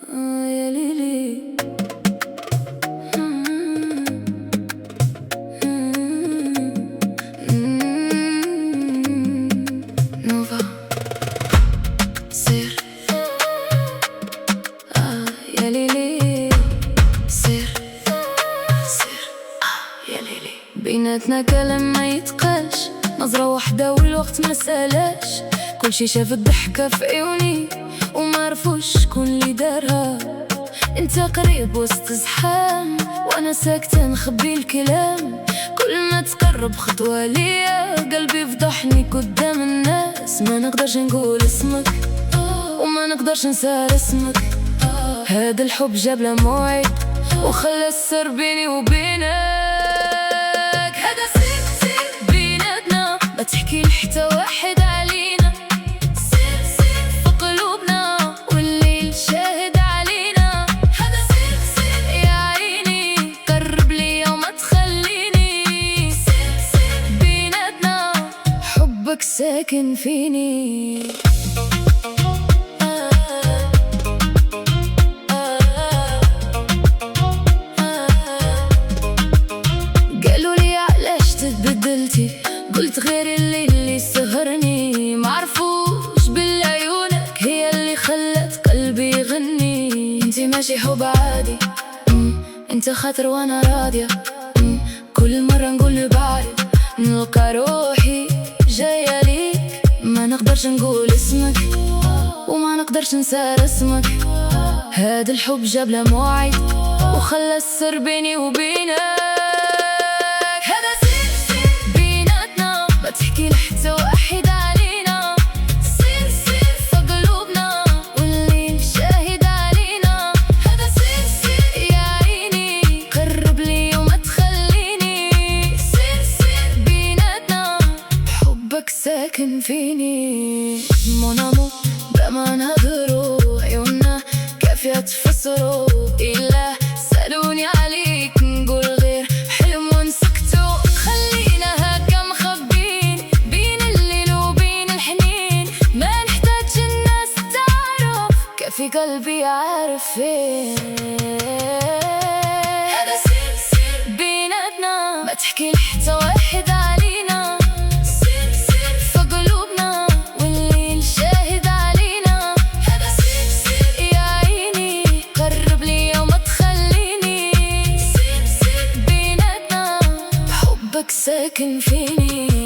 يا ليلي. نوفا سير. يا ليلي سير سير. يا ليلي. بيناتنا كلام ما يتقالش، نظرة واحدة والوقت ما سالاش. كل شي شاف الضحكة في عيوني وما عرفوش شكون اللي دارها. انت قريب وسط زحام وانا ساكتة نخبي الكلام. كل ما تقرب خطوة ليا قلبي يفضحني قدام الناس. ما نقدرش نقول اسمك وما نقدرش نسى اسمك. هذا الحب جاب له موعد وخلى السر بيني وبينك. هذا سير سير بيناتنا، ما تحكي لحتى واحد علينا. سير سير في قلوبنا والليل شاهد علينا. هذا سير سير يا عيني، قرب ليا وما تخليني. سير سير بيناتنا، حبك ساكن فيني. قلت غير اللي سهرني، معرفوش بالعيونك هي اللي خلت قلبي يغني. انتي ماشي حب عادي، انت خاطر وانا راضية. كل مرة نقول لبعض نلقى روحي جاية ليك. ما نقدرش نقول اسمك وما نقدرش نسى رسمك. هذا الحب جاب له موعد وخلى السر بيني وبينك. تحكي لحتى واحد علينا. سير سير في قلوبنا والليل شاهد علينا. هذا سير سير يا عيني، قرب لي وما تخليني. سير سير بيناتنا، حبك ساكن فيني. مون امور بما نهضروا عيوننا كافية تفسروا. إلا سألوني عليك نقول غير حلم ونسكتوا. خلينا هكا مخبين بين الليل وبين الحنين. ما نحتاج الناس تعرف، كافي قلبي عارف فين. هذا سير سير بيناتنا، ما تحكي لحتى واحد علينا. سير سير في قلوبنا والليل شاهد علينا. هذا سير سير يا عيني، قرب ليا وما تخليني. سير سير بيناتنا، حبك ساكن فيني.